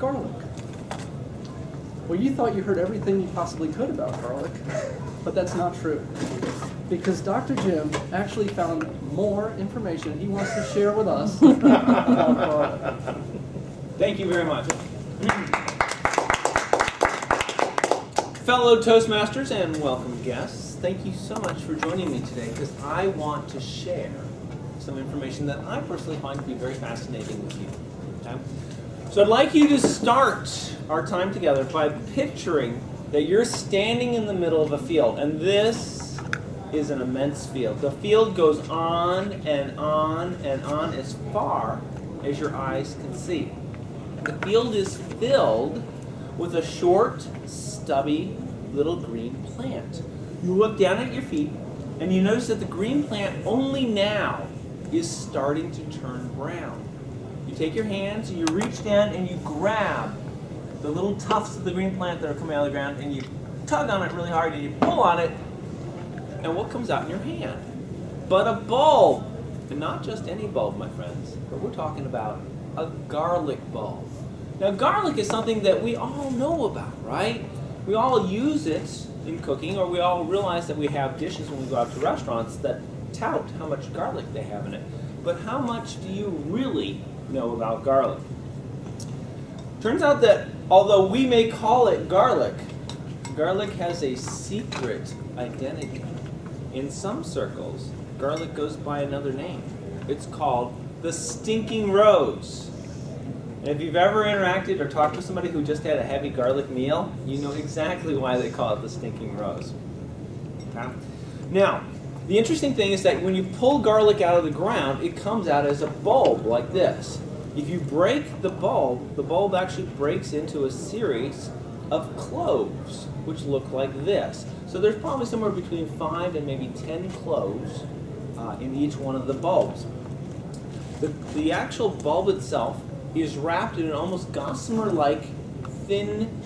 garlic. Well, you thought you heard everything you possibly could about garlic, but that's not true. Because Dr. Jim actually found more information he wants to share with us about garlic. Thank you very much. Fellow Toastmasters and welcome guests, thank you so much for joining me today because I want to share some information that I personally find to be very fascinating with you. Okay? So I'd like you to start our time together by picturing that you're standing in the middle of a field, and this is an immense field. The field goes on and on and on as far as your eyes can see. The field is filled with a short, stubby, little green plant. You look down at your feet and you notice that the green plant only now is starting to turn brown. You take your hands and you reach down and you grab the little tufts of the green plant that are coming out of the ground and you tug on it really hard and you pull on it, and what comes out in your hand? But a bulb. And not just any bulb, my friends, but we're talking about a garlic bulb. Now, garlic is something that we all know about, right? We all use it in cooking, or we all realize that we have dishes when we go out to restaurants that tout how much garlic they have in it. But how much do you really know about garlic? Turns out that although we may call it garlic, garlic has a secret identity. In some circles, garlic goes by another name. It's called the stinking rose. And if you've ever interacted or talked to somebody who just had a heavy garlic meal, you know exactly why they call it the stinking rose. Okay? Now, the interesting thing is that when you pull garlic out of the ground, it comes out as a bulb like this. If you break the bulb actually breaks into a series of cloves, which look like this. So there's probably somewhere between 5 and maybe 10 cloves in each one of the bulbs. The actual bulb itself is wrapped in an almost gossamer-like thin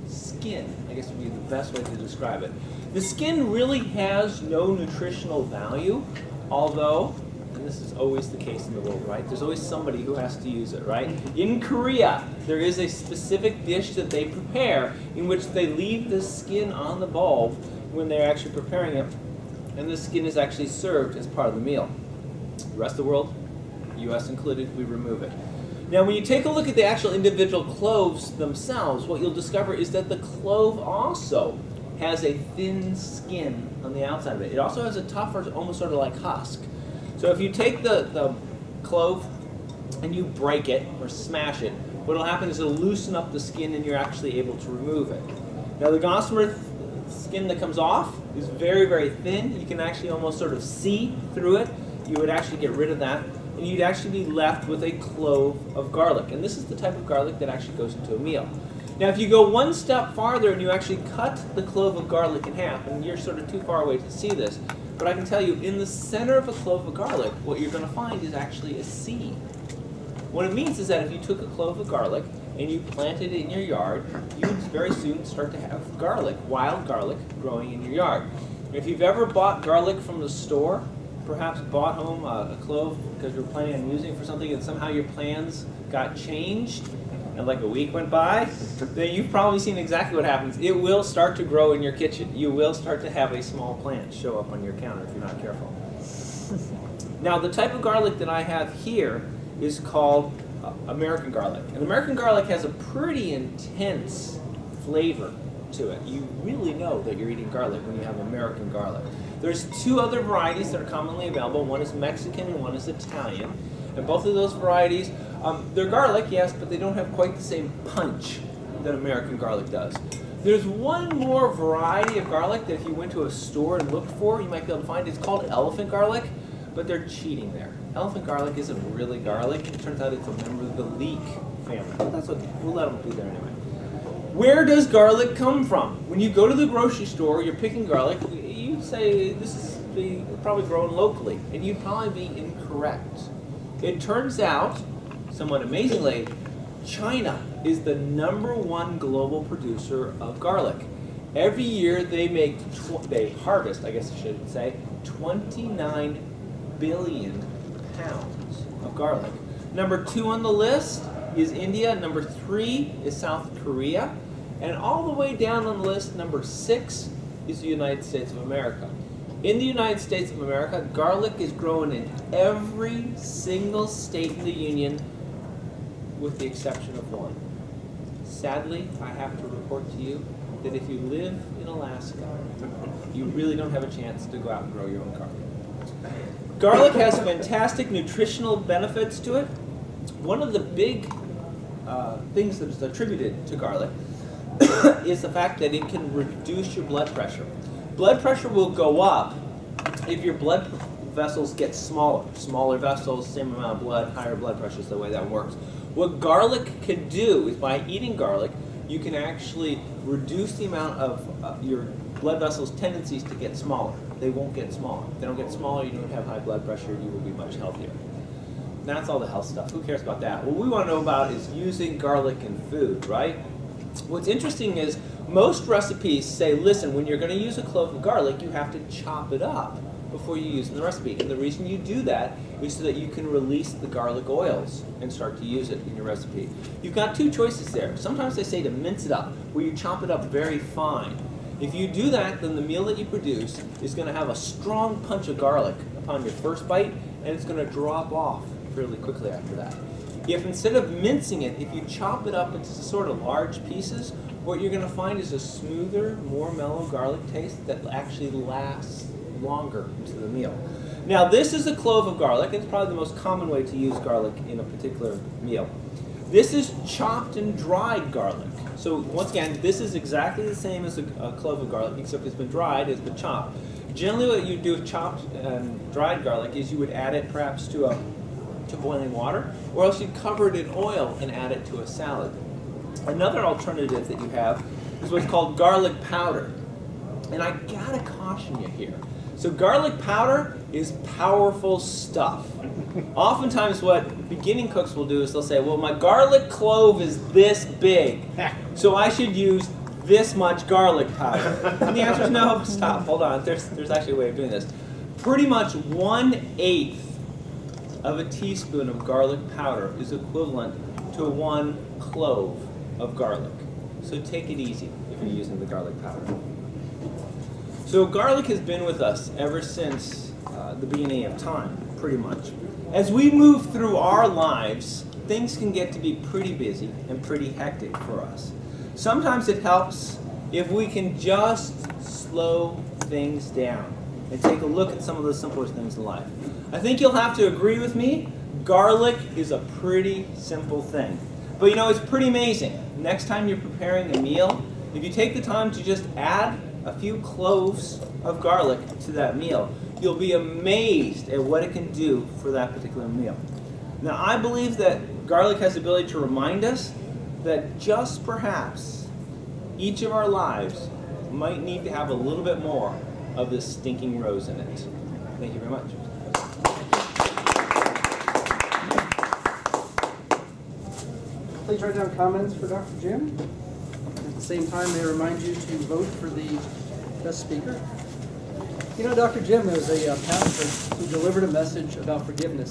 skin, I guess would be the best way to describe it. The skin really has no nutritional value, although, and this is always the case in the world, right? There's always somebody who has to use it, right? In Korea, there is a specific dish that they prepare in which they leave the skin on the bulb when they're actually preparing it, and the skin is actually served as part of the meal. The rest of the world, US included, we remove it. Now, when you take a look at the actual individual cloves themselves, what you'll discover is that the clove also has a thin skin on the outside of it. It also has a tougher, almost sort of like husk. So if you take the clove and you break it or smash it, what will happen is it'll loosen up the skin and you're actually able to remove it. Now, the gossamer skin that comes off is very, very thin. You can actually almost sort of see through it. You would actually get rid of that, and you'd actually be left with a clove of garlic. And this is the type of garlic that actually goes into a meal. Now, if you go one step farther and you actually cut the clove of garlic in half, and you're sort of too far away to see this, but I can tell you, in the center of a clove of garlic, what you're going to find is actually a seed. What it means is that if you took a clove of garlic and you planted it in your yard, you would very soon start to have garlic, wild garlic, growing in your yard. If you've ever bought garlic from the store, perhaps bought home a clove because you were planning on using it for something and somehow your plans got changed and like a week went by, then you've probably seen exactly what happens. It will start to grow in your kitchen. You will start to have a small plant show up on your counter if you're not careful. Now, the type of garlic that I have here is called American garlic. And American garlic has a pretty intense flavor to it. You really know that you're eating garlic when you have American garlic. There's two other varieties that are commonly available. One is Mexican and one is Italian. And both of those varieties, they're garlic, yes, but they don't have quite the same punch that American garlic does. There's one more variety of garlic that if you went to a store and looked for, you might be able to find. It's called elephant garlic, but they're cheating there. Elephant garlic isn't really garlic. It turns out it's a member of the leek family. But that's okay. We'll let them be there anyway. Where does garlic come from? When you go to the grocery store, you're picking garlic, you say this is probably grown locally, and you'd probably be incorrect. It turns out, somewhat amazingly, China is the #1 global producer of garlic. Every year they harvest, I guess I should say, 29 billion pounds of garlic. #2 on the list is India. Number 3 is South Korea. And all the way down on the list, number 6 is the United States of America. In the United States of America, garlic is grown in every single state in the Union with the exception of one. Sadly, I have to report to you that if you live in Alaska, you really don't have a chance to go out and grow your own garlic. Garlic has fantastic nutritional benefits to it. One of the big things that is attributed to garlic is the fact that it can reduce your blood pressure. Blood pressure will go up if your blood vessels get smaller. Smaller vessels, same amount of blood, higher blood pressure is the way that works. What garlic can do is by eating garlic, you can actually reduce the amount of your blood vessels' tendencies to get smaller. They won't get smaller. If they don't get smaller, you don't have high blood pressure, you will be much healthier. That's all the health stuff. Who cares about that? What we want to know about is using garlic in food, right? What's interesting is most recipes say, listen, when you're going to use a clove of garlic, you have to chop it up before you use it in the recipe. And the reason you do that is so that you can release the garlic oils and start to use it in your recipe. You've got two choices there. Sometimes they say to mince it up, where you chop it up very fine. If you do that, then the meal that you produce is going to have a strong punch of garlic upon your first bite, and it's going to drop off fairly quickly after that. If instead of mincing it, if you chop it up into sort of large pieces, what you're going to find is a smoother, more mellow garlic taste that actually lasts longer into the meal. Now, this is a clove of garlic. It's probably the most common way to use garlic in a particular meal. This is chopped and dried garlic. So once again, this is exactly the same as a clove of garlic, except it's been dried, it's been chopped. Generally what you do with chopped and dried garlic is you would add it perhaps to boiling water, or else you'd cover it in oil and add it to a salad. Another alternative that you have is what's called garlic powder. And I gotta caution you here. So garlic powder is powerful stuff. Oftentimes what beginning cooks will do is they'll say, well, my garlic clove is this big, so I should use this much garlic powder. And the answer is no, stop, hold on, there's actually a way of doing this. Pretty much 1/8 of a teaspoon of garlic powder is equivalent to 1 clove of garlic. So take it easy if you're using the garlic powder. So garlic has been with us ever since the beginning of time, pretty much. As we move through our lives, things can get to be pretty busy and pretty hectic for us. Sometimes it helps if we can just slow things down and take a look at some of the simpler things in life. I think you'll have to agree with me, garlic is a pretty simple thing. But you know, it's pretty amazing. Next time you're preparing a meal, if you take the time to just add a few cloves of garlic to that meal, you'll be amazed at what it can do for that particular meal. Now, I believe that garlic has the ability to remind us that just perhaps each of our lives might need to have a little bit more of this stinking rose in it. Thank you very much. Please write down comments for Dr. Jim. At the same time, may I remind you to vote for the best speaker. You know, Dr. Jim was a pastor who delivered a message about forgiveness.